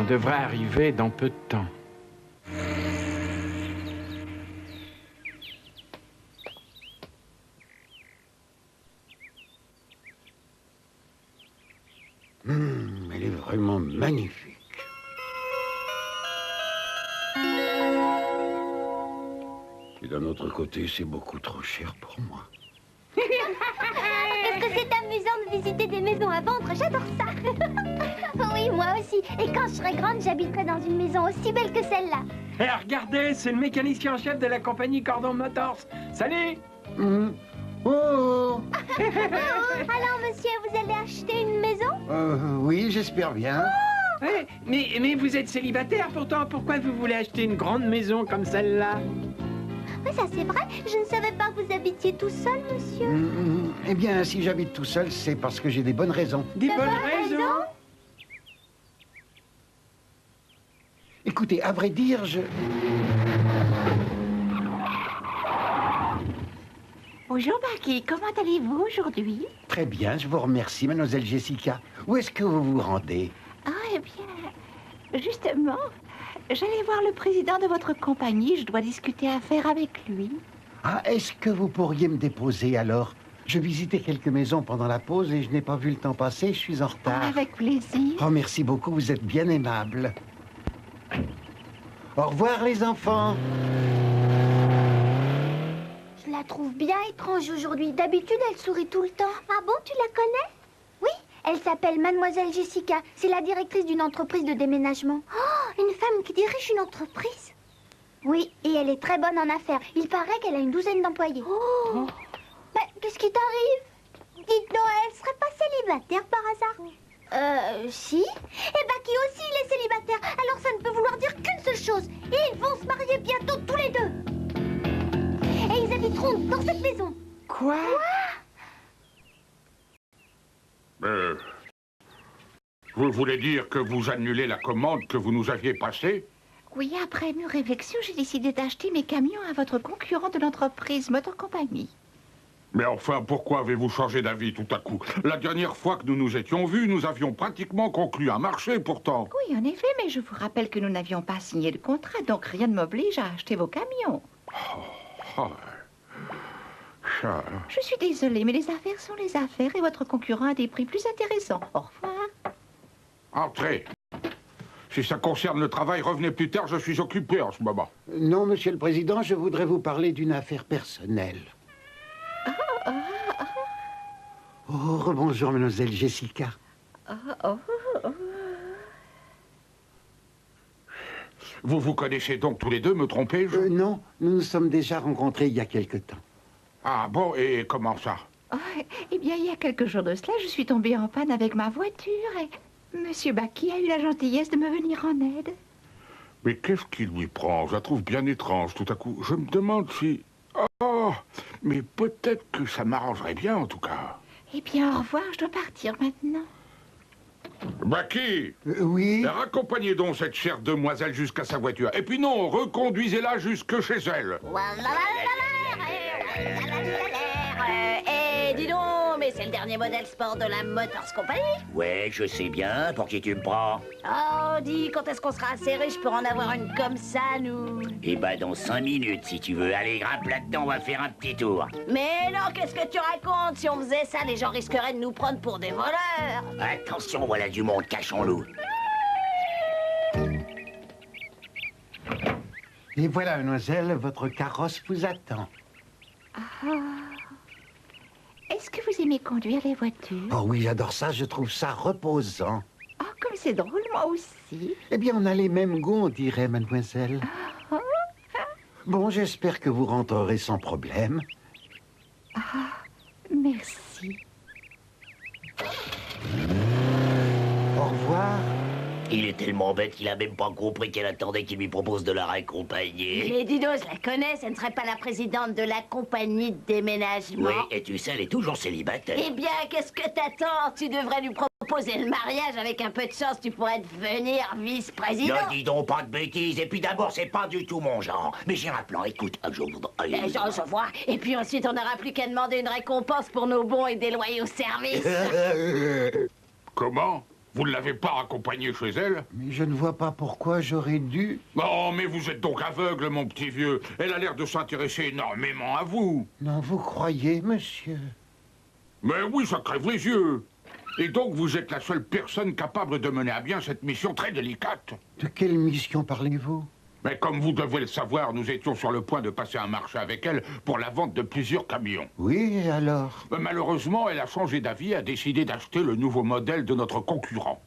On devrait arriver dans peu de temps. Elle est vraiment magnifique. Et d'un autre côté, c'est beaucoup trop cher pour moi. Est-ce que c'est amusant de visiter des maisons à vendre? J'adore ça. Oui, moi aussi. Et quand je serai grande, j'habiterai dans une maison aussi belle que celle-là. Hé, regardez, c'est le mécanicien en chef de la compagnie Cordon Motors. Salut! Oh Alors, monsieur, vous allez acheter une maison? Oui, j'espère bien. Ouais, mais vous êtes célibataire pourtant, pourquoi vous voulez acheter une grande maison comme celle-là? Oui, ça c'est vrai. Je ne savais pas que vous habitiez tout seul, monsieur. Eh bien, si j'habite tout seul, c'est parce que j'ai des bonnes raisons. Des bonnes raisons? Écoutez, à vrai dire, Bonjour, Bucky. Comment allez-vous aujourd'hui? Très bien, je vous remercie, mademoiselle Jessica. Où est-ce que vous vous rendez? Ah, eh bien, justement, j'allais voir le président de votre compagnie. Je dois discuter affaires avec lui. Ah, est-ce que vous pourriez me déposer alors? Je visitais quelques maisons pendant la pause et je n'ai pas vu le temps passer, je suis en retard. Avec plaisir. Oh, merci beaucoup, vous êtes bien aimable. Au revoir, les enfants. Je la trouve bien étrange aujourd'hui. D'habitude, elle sourit tout le temps. Ah bon, tu la connais? Oui, elle s'appelle Mademoiselle Jessica. C'est la directrice d'une entreprise de déménagement. Oh, une femme qui dirige une entreprise? Oui, et elle est très bonne en affaires. Il paraît qu'elle a une douzaine d'employés. Oh. Mais qu'est-ce qui t'arrive? Dites-donc, elle serait pas célibataire par hasard? Si. Et Bucky aussi, il est célibataire. Alors ça ne peut vouloir dire qu'une seule chose. Et ils vont se marier bientôt tous les deux. Et ils habiteront dans cette maison. Quoi? Vous voulez dire que vous annulez la commande que vous nous aviez passée? Oui, après mûre réflexion, j'ai décidé d'acheter mes camions à votre concurrent de l'entreprise Motor Company. Mais enfin, pourquoi avez-vous changé d'avis tout à coup? La dernière fois que nous nous étions vus, nous avions pratiquement conclu un marché pourtant. Oui, en effet, mais je vous rappelle que nous n'avions pas signé de contrat, donc rien ne m'oblige à acheter vos camions. Je suis désolée, mais les affaires sont les affaires et votre concurrent a des prix plus intéressants. Au revoir. Entrez. Si ça concerne le travail, revenez plus tard, je suis occupé en ce moment. Non, monsieur le président, je voudrais vous parler d'une affaire personnelle. Oh, rebonjour, mademoiselle Jessica. Vous vous connaissez donc tous les deux, me trompez-je? Non, nous nous sommes déjà rencontrés il y a quelque temps. Ah bon, et comment ça? Oh, eh bien, il y a quelques jours de cela, je suis tombée en panne avec ma voiture et Monsieur Bucky a eu la gentillesse de me venir en aide. Mais qu'est-ce qui lui prend? Je la trouve bien étrange tout à coup. Je me demande si... Oh, mais peut-être que ça m'arrangerait bien en tout cas. Eh bien, au revoir, je dois partir maintenant. Bucky! Oui? Raccompagnez donc cette chère demoiselle jusqu'à sa voiture. Et puis non, reconduisez-la jusque chez elle. Dis donc, mais c'est le dernier modèle sport de la Motors Company. Ouais, je sais bien. Pour qui tu me prends? Oh, dis, quand est-ce qu'on sera assez riche pour en avoir une comme ça, nous? Eh ben, dans 5 minutes, si tu veux. Allez, grimpe là-dedans, on va faire un petit tour. Mais non, qu'est-ce que tu racontes? Si on faisait ça, les gens risqueraient de nous prendre pour des voleurs. Attention, voilà du monde, cachons-nous. Et voilà, mademoiselle, votre carrosse vous attend. Est-ce que vous aimez conduire les voitures? Oh oui, j'adore ça, je trouve ça reposant. Oh, comme c'est drôle, moi aussi. Eh bien, on a les mêmes goûts, on dirait, mademoiselle. Bon, j'espère que vous rentrerez sans problème. Merci. Au revoir. Il est tellement bête qu'il a même pas compris qu'elle attendait qu'il lui propose de la raccompagner. Mais dis donc, je la connais, ce ne serait pas la présidente de la compagnie de déménagement. Oui, et tu sais, elle est toujours célibataire. Eh bien, qu'est-ce que t'attends? Tu devrais lui proposer le mariage. Avec un peu de chance, tu pourrais devenir vice-président. Ne dis donc pas de bêtises. Et puis d'abord, c'est pas du tout mon genre. Mais j'ai un plan, écoute. Je voudrais... Je vois. Et puis ensuite, on n'aura plus qu'à demander une récompense pour nos bons et déloyaux services. Comment? Vous ne l'avez pas raccompagnée chez elle? Mais je ne vois pas pourquoi j'aurais dû... Oh, mais vous êtes donc aveugle, mon petit vieux. Elle a l'air de s'intéresser énormément à vous. Non, vous croyez, monsieur? Mais oui, ça crève les yeux. Et donc, vous êtes la seule personne capable de mener à bien cette mission très délicate. De quelle mission parlez-vous? Mais comme vous devez le savoir, nous étions sur le point de passer un marché avec elle pour la vente de plusieurs camions. Oui, et alors? Mais malheureusement, elle a changé d'avis et a décidé d'acheter le nouveau modèle de notre concurrent.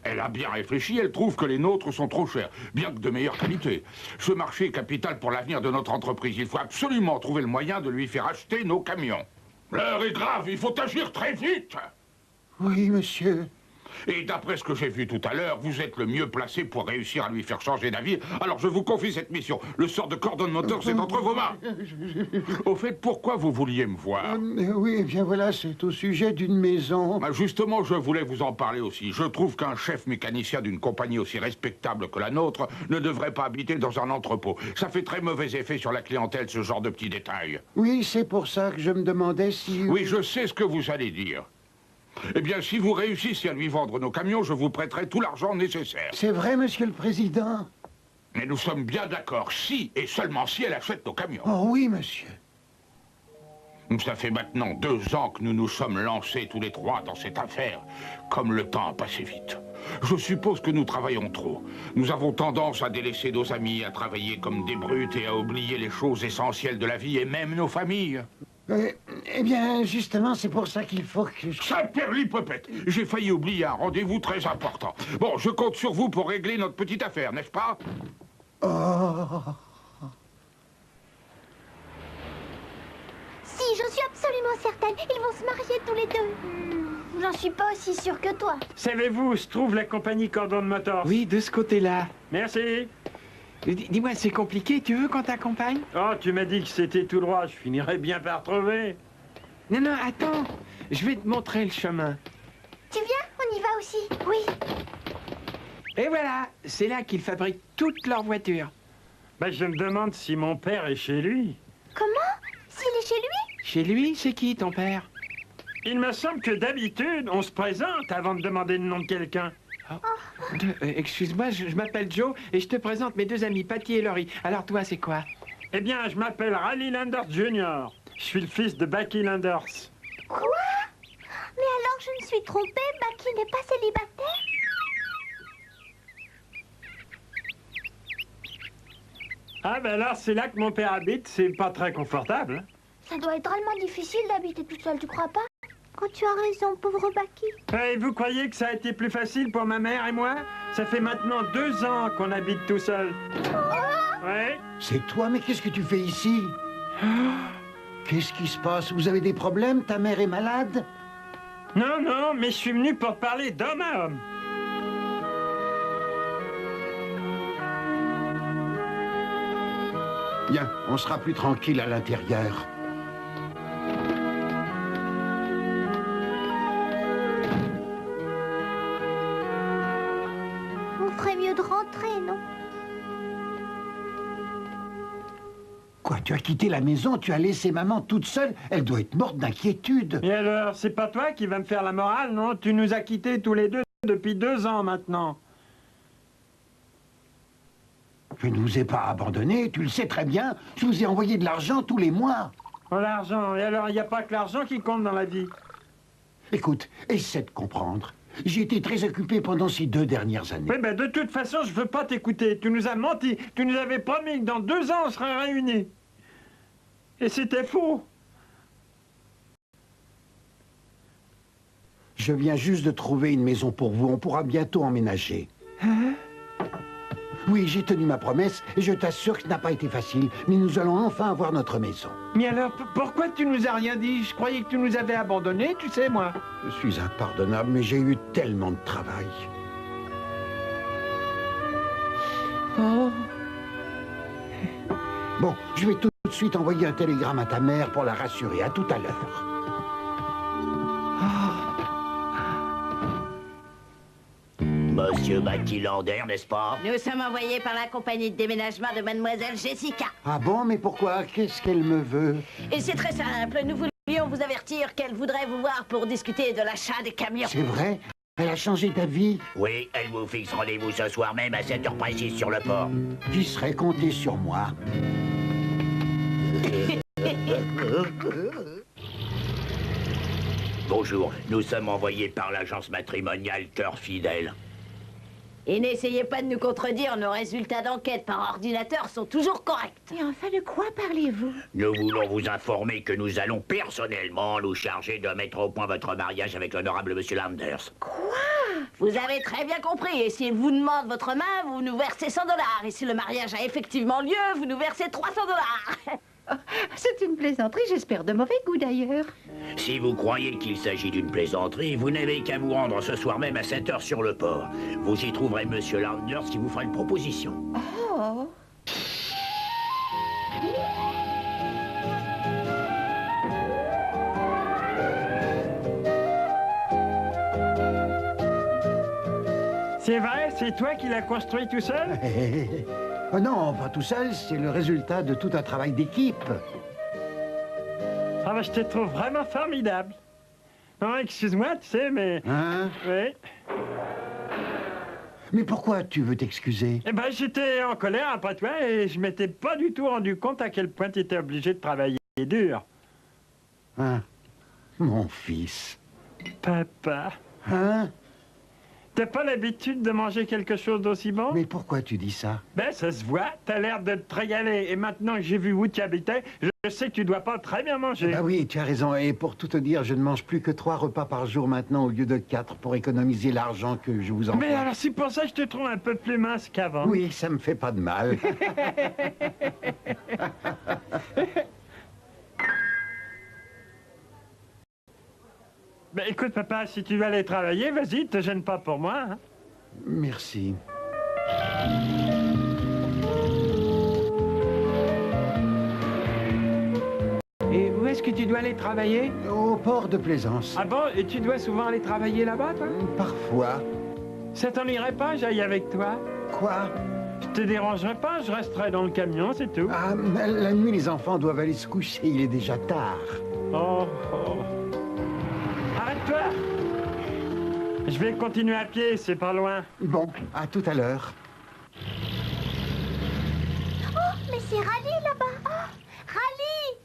Elle a bien réfléchi, elle trouve que les nôtres sont trop chers, bien que de meilleure qualité. Ce marché est capital pour l'avenir de notre entreprise. Il faut absolument trouver le moyen de lui faire acheter nos camions. L'heure est grave, il faut agir très vite. Oui, monsieur. Et d'après ce que j'ai vu tout à l'heure, vous êtes le mieux placé pour réussir à lui faire changer d'avis. Alors je vous confie cette mission. Le sort de Cordon Motors est entre vos mains. Au fait, pourquoi vous vouliez me voir? Oui, eh bien voilà, c'est au sujet d'une maison. Bah, justement, je voulais vous en parler aussi. Je trouve qu'un chef mécanicien d'une compagnie aussi respectable que la nôtre ne devrait pas habiter dans un entrepôt. Ça fait très mauvais effet sur la clientèle, ce genre de petits détails. Oui, c'est pour ça que je me demandais si... Oui, je sais ce que vous allez dire. Eh bien, si vous réussissez à lui vendre nos camions, je vous prêterai tout l'argent nécessaire. C'est vrai, monsieur le président? Mais nous sommes bien d'accord, si et seulement si elle achète nos camions. Oh oui, monsieur. Ça fait maintenant 2 ans que nous nous sommes lancés tous les 3 dans cette affaire. Comme le temps a passé vite. Je suppose que nous travaillons trop. Nous avons tendance à délaisser nos amis, à travailler comme des brutes et à oublier les choses essentielles de la vie et même nos familles. Eh bien, justement, c'est pour ça qu'il faut que... Saperlipopette, j'ai failli oublier un rendez-vous très important. Bon, je compte sur vous pour régler notre petite affaire, n'est-ce pas? Oh... Si, j'en suis absolument certaine. Ils vont se marier tous les deux. J'en suis pas aussi sûre que toi. Savez-vous où se trouve la compagnie Cordon Motors? Oui, de ce côté-là. Merci. Dis-moi, c'est compliqué, tu veux qu'on t'accompagne? Oh, tu m'as dit que c'était tout droit, je finirais bien par trouver. Non, non, attends, je vais te montrer le chemin. Tu viens? On y va aussi. Oui. Et voilà, c'est là qu'ils fabriquent toutes leurs voitures. Ben, je me demande si mon père est chez lui. Comment? S'il est chez lui? Chez lui, c'est qui ton père? Il me semble que d'habitude, on se présente avant de demander le nom de quelqu'un. Excuse-moi, je m'appelle Joe et je te présente mes 2 amis, Patty et Laurie. Alors toi, c'est quoi? Eh bien, je m'appelle Raleigh Landers Jr. Je suis le fils de Bucky Landers. Quoi? Mais alors je me suis trompée, Bucky n'est pas célibataire? Ah ben là, c'est là que mon père habite, c'est pas très confortable. Ça doit être drôlement difficile d'habiter tout seul, tu crois pas? Quand tu as raison, pauvre Bucky. Et vous croyez que ça a été plus facile pour ma mère et moi? Ça fait maintenant 2 ans qu'on habite tout seul. Ouais. C'est toi, mais qu'est-ce que tu fais ici? Qu'est-ce qui se passe? Vous avez des problèmes? Ta mère est malade? Non, non, mais je suis venu pour te parler d'homme à homme. Bien, on sera plus tranquille à l'intérieur. On ferait mieux de rentrer, non? Quoi, tu as quitté la maison, tu as laissé maman toute seule? Elle doit être morte d'inquiétude. Et alors, c'est pas toi qui vas me faire la morale, non? Tu nous as quittés tous les deux depuis 2 ans maintenant. Je ne vous ai pas abandonné, tu le sais très bien. Je vous ai envoyé de l'argent tous les mois. Oh, l'argent. Et alors, il n'y a pas que l'argent qui compte dans la vie. Écoute, essaie de comprendre. J'ai été très occupé pendant ces 2 dernières années. Oui, ben de toute façon, je veux pas t'écouter. Tu nous as menti. Tu nous avais promis que dans 2 ans, on serait réunis. Et c'était faux. Je viens juste de trouver une maison pour vous. On pourra bientôt emménager. Hein? Oui, j'ai tenu ma promesse et je t'assure que ce n'a pas été facile. Mais nous allons enfin avoir notre maison. Mais alors, pourquoi tu nous as rien dit? Je croyais que tu nous avais abandonnés, tu sais, moi. Je suis impardonnable, mais j'ai eu tellement de travail. Oh. Bon, je vais tout de suite envoyer un télégramme à ta mère pour la rassurer. À tout à l'heure. Monsieur Bucky Landers, n'est-ce pas? Nous sommes envoyés par la compagnie de déménagement de Mademoiselle Jessica. Ah bon, mais pourquoi? Qu'est-ce qu'elle me veut? Et c'est très simple, nous voulions vous avertir qu'elle voudrait vous voir pour discuter de l'achat des camions. C'est vrai? Elle a changé d'avis. Oui, elle vous fixe rendez-vous ce soir même à 7h précise sur le port. Tu serais compté sur moi. Bonjour, nous sommes envoyés par l'agence matrimoniale Cœur Fidèle. Et n'essayez pas de nous contredire, nos résultats d'enquête par ordinateur sont toujours corrects. Et enfin, de quoi parlez-vous? Nous voulons vous informer que nous allons personnellement nous charger de mettre au point votre mariage avec l'honorable monsieur Landers. Vous avez très bien compris, et s'il vous demande votre main, vous nous versez 100 $. Et si le mariage a effectivement lieu, vous nous versez 300 $. C'est une plaisanterie, j'espère de mauvais goût d'ailleurs. Si vous croyez qu'il s'agit d'une plaisanterie, vous n'avez qu'à vous rendre ce soir même à 7h sur le port. Vous y trouverez monsieur Landers qui vous fera une proposition. Oh. C'est vrai, c'est toi qui l'as construit tout seul? Oh non, pas tout seul, c'est le résultat de tout un travail d'équipe. Ah bah, je te trouve vraiment formidable. Non, excuse-moi, tu sais, mais... Hein? Oui. Mais pourquoi tu veux t'excuser? Eh ben, j'étais en colère après toi et je m'étais pas du tout rendu compte à quel point tu étais obligé de travailler dur. Hein? Mon fils. Papa, Hein? t'as pas l'habitude de manger quelque chose d'aussi bon? Mais pourquoi tu dis ça? Ben, ça se voit, t'as l'air de te régaler. Et maintenant que j'ai vu où tu habitais, je sais que tu dois pas très bien manger. Bah oui, tu as raison. Et pour tout te dire, je ne mange plus que 3 repas par jour maintenant au lieu de 4 pour économiser l'argent que je vous envoie. Mais alors, c'est pour ça que je te trouve un peu plus mince qu'avant. Oui, ça me fait pas de mal. Ben, écoute, papa, si tu veux aller travailler, vas-y, te gêne pas pour moi. Hein. Merci. Et où est-ce que tu dois aller travailler? Au port de Plaisance. Ah bon? Et tu dois souvent aller travailler là-bas, toi? Parfois. Ça t'ennuierait pas, j'aille avec toi? Quoi? Je te dérangerai pas, je resterai dans le camion, c'est tout. Ah, la nuit, les enfants doivent aller se coucher. Il est déjà tard. Oh, oh. Arrête-toi! Je vais continuer à pied, c'est pas loin. Bon, à tout à l'heure. Oh, mais c'est Rally là-bas. Oh, Rally!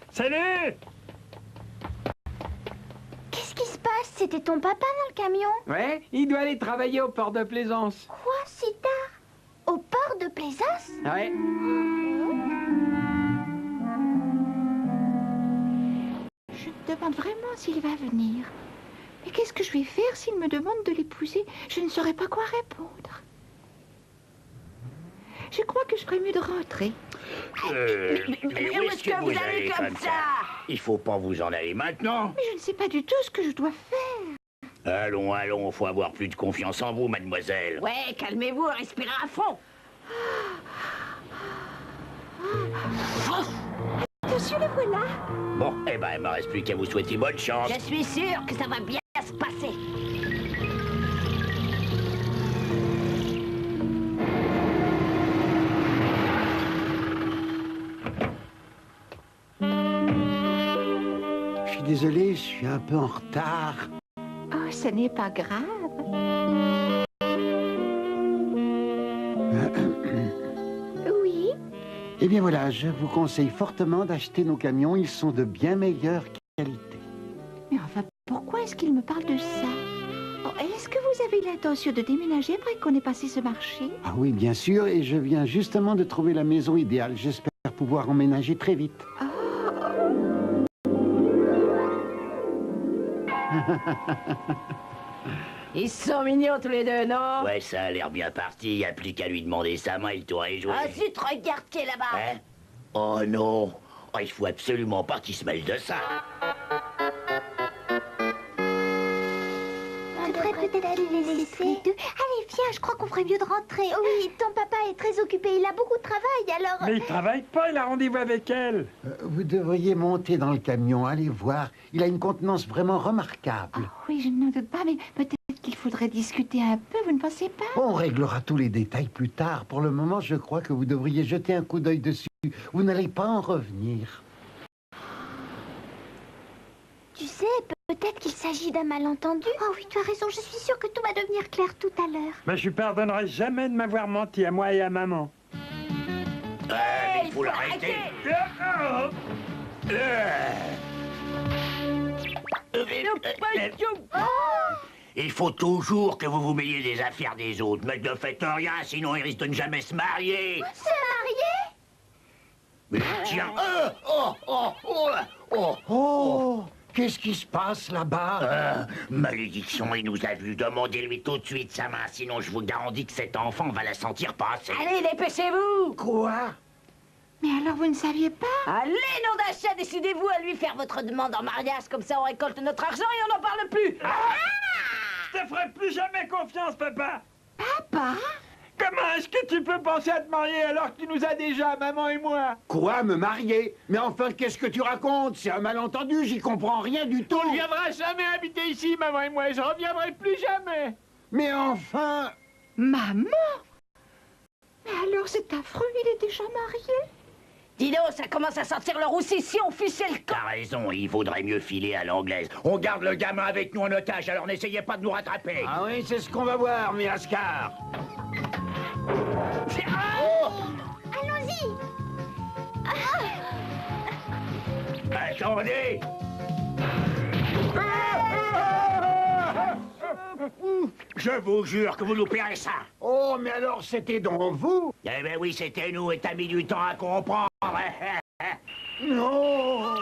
Salut! Qu'est-ce qui se passe? C'était ton papa dans le camion? Ouais, il doit aller travailler au port de Plaisance. Quoi, si tard? Au port de Plaisance? Ouais. Je me demande vraiment s'il va venir. Mais qu'est-ce que je vais faire s'il me demande de l'épouser? Je ne saurais pas quoi répondre. Je crois que je ferais mieux de rentrer. Mais où est-ce que vous allez comme ça? Il faut pas vous en aller maintenant. Mais je ne sais pas du tout ce que je dois faire. Allons, allons, faut avoir plus de confiance en vous, mademoiselle. Ouais, calmez-vous, respirez à fond. Monsieur, le voilà. Bon, eh ben, il me reste plus qu'à vous souhaiter bonne chance. Je suis sûre que ça va bien se passer. Je suis désolé, je suis un peu en retard. Oh, ce n'est pas grave. Oui? Eh bien voilà, je vous conseille fortement d'acheter nos camions. Ils sont de bien meilleure qualité. Mais enfin, pourquoi est-ce qu'il me parle de ça? Oh, est-ce que vous avez l'intention de déménager après qu'on ait passé ce marché? Ah oui, bien sûr, et je viens justement de trouver la maison idéale. J'espère pouvoir emménager très vite. Ils sont mignons tous les deux, non? Ouais, ça a l'air bien parti. Y a plus qu'à lui demander sa main, il t'aurait joué. Ah, zut, regarde qui est là-bas. Hein? Oh non. Oh, il faut absolument pas qu'il se mêle de ça. On devrait peut-être les laisser deux. Allez, viens, je crois qu'on ferait mieux de rentrer. Oh oui, ton papa est très occupé, il a beaucoup de travail, alors... Mais il travaille pas, il a rendez-vous avec elle. Vous devriez monter dans le camion, allez voir. Il a une contenance vraiment remarquable. Oui, je n'en doute pas, mais peut-être qu'il faudrait discuter un peu, vous ne pensez pas? On réglera tous les détails plus tard. Pour le moment, je crois que vous devriez jeter un coup d'œil dessus. Vous n'allez pas en revenir. Tu sais, peut-être qu'il s'agit d'un malentendu. Oh oui, tu as raison, je suis sûre que tout va devenir clair tout à l'heure. Mais je lui pardonnerai jamais de m'avoir menti à moi et à maman. Mais il faut l'arrêter. Il faut toujours que vous vous mêliez des affaires des autres. Mais ne faites rien, sinon ils risquent de ne jamais se marier. Se marier? Mais tiens... Oh, qu'est-ce qui se passe là-bas? Malédiction, il nous a vus. Demandez-lui tout de suite sa main, sinon je vous garantis que cet enfant va la sentir passer. Allez, dépêchez-vous. Quoi? Mais alors, vous ne saviez pas? Allez, nom d'un chien, décidez-vous à lui faire votre demande en mariage. Comme ça, on récolte notre argent et on n'en parle plus. Je te ferai plus jamais confiance, papa. Papa? Comment est-ce que tu peux penser à te marier alors que tu nous as déjà, maman et moi? Quoi, me marier? Mais enfin, qu'est-ce que tu racontes? C'est un malentendu, j'y comprends rien du tout. On ne viendra jamais habiter ici, maman et moi, et je reviendrai plus jamais. Mais enfin... Maman? Mais alors, c'est affreux, il est déjà marié? Dis donc, ça commence à sentir le roussi si on fichait le camp. T'as raison, il vaudrait mieux filer à l'anglaise. On garde le gamin avec nous en otage, alors n'essayez pas de nous rattraper. Ah oui, c'est ce qu'on va voir, Miascar. Allons-y. Attendez! Je vous jure que vous nous paierez ça. Oh, mais alors c'était donc vous? Eh ben oui, c'était nous et t'as mis du temps à comprendre. Non!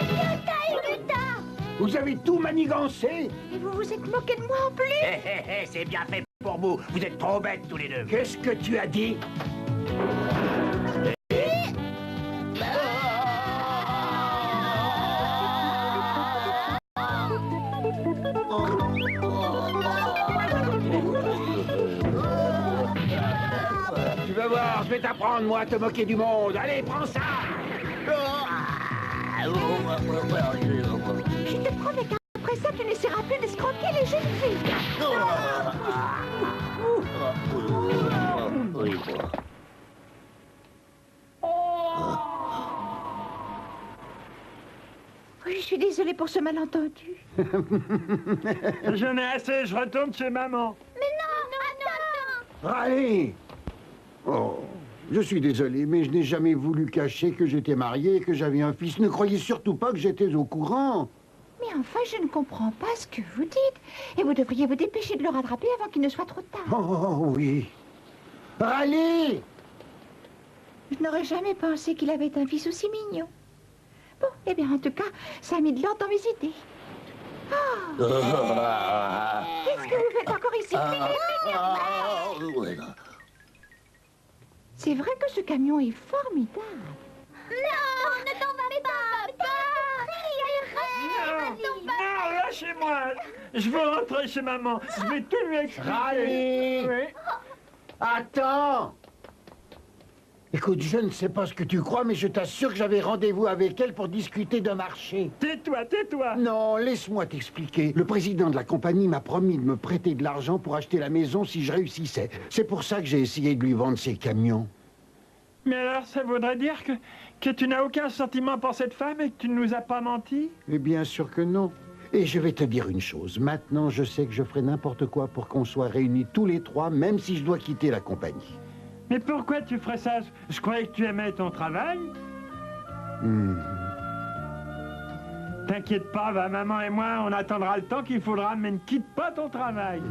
Yuta et Yuta. Vous avez tout manigancé? Et vous vous êtes moqué de moi en plus? C'est bien fait pour vous. Vous êtes trop bêtes tous les deux. Qu'est-ce que tu as dit? Tu vas voir, je vais t'apprendre, moi, à te moquer du monde. Allez, prends ça! Je te promets qu'après ça, tu n'essaieras plus d'escroquer les jeunes filles. Oui, je suis désolée pour ce malentendu. J'en ai assez, je retourne chez maman. Mais non, attends. Allez! Oh, je suis désolé, mais je n'ai jamais voulu cacher que j'étais marié et que j'avais un fils. Ne croyez surtout pas que j'étais au courant. Mais enfin, je ne comprends pas ce que vous dites. Et vous devriez vous dépêcher de le rattraper avant qu'il ne soit trop tard. Oh, oui. Allez! Je n'aurais jamais pensé qu'il avait un fils aussi mignon. Bon, eh bien, en tout cas, ça a mis de l'ordre dans mes idées. Oh. Qu'est-ce que vous faites encore ici? C'est vrai que ce camion est formidable. Non, ne t'en vas pas. Non, lâchez-moi. Je veux rentrer chez maman. Je vais tout lui expliquer. Rallye! Oui. Attends! Écoute, je ne sais pas ce que tu crois, mais je t'assure que j'avais rendez-vous avec elle pour discuter d'un marché. Tais-toi, tais-toi. Non, laisse-moi t'expliquer. Le président de la compagnie m'a promis de me prêter de l'argent pour acheter la maison si je réussissais. C'est pour ça que j'ai essayé de lui vendre ses camions. Mais alors, ça voudrait dire que tu n'as aucun sentiment pour cette femme et que tu ne nous as pas menti? Mais bien sûr que non. Et je vais te dire une chose. Maintenant, je sais que je ferai n'importe quoi pour qu'on soit réunis tous les trois, même si je dois quitter la compagnie. Mais pourquoi tu ferais ça? Je croyais que tu aimais ton travail. T'inquiète pas, va, maman et moi, on attendra le temps qu'il faudra, mais ne quitte pas ton travail.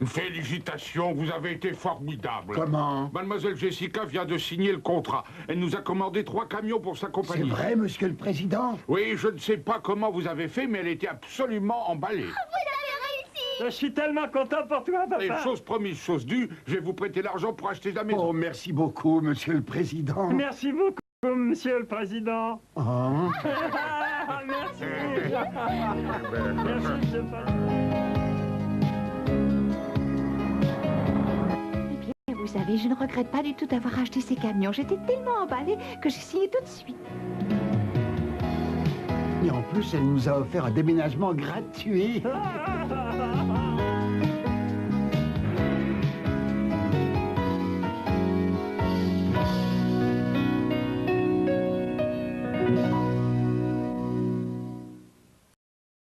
Félicitations, vous avez été formidable. Comment? Mademoiselle Jessica vient de signer le contrat. Elle nous a commandé 3 camions pour sa C'est compagnie. vrai, monsieur le président? Oui, je ne sais pas comment vous avez fait, mais elle était absolument emballée. Je suis tellement content pour toi, Et papa. chose promise, chose due, je vais vous prêter l'argent pour acheter la maison. Oh, merci beaucoup, monsieur le président. Merci beaucoup, monsieur le président. Oh. Merci. Merci, monsieur le président. Vous savez, je ne regrette pas du tout d'avoir acheté ces camions. J'étais tellement emballée que j'ai signé tout de suite. Et en plus, elle nous a offert un déménagement gratuit.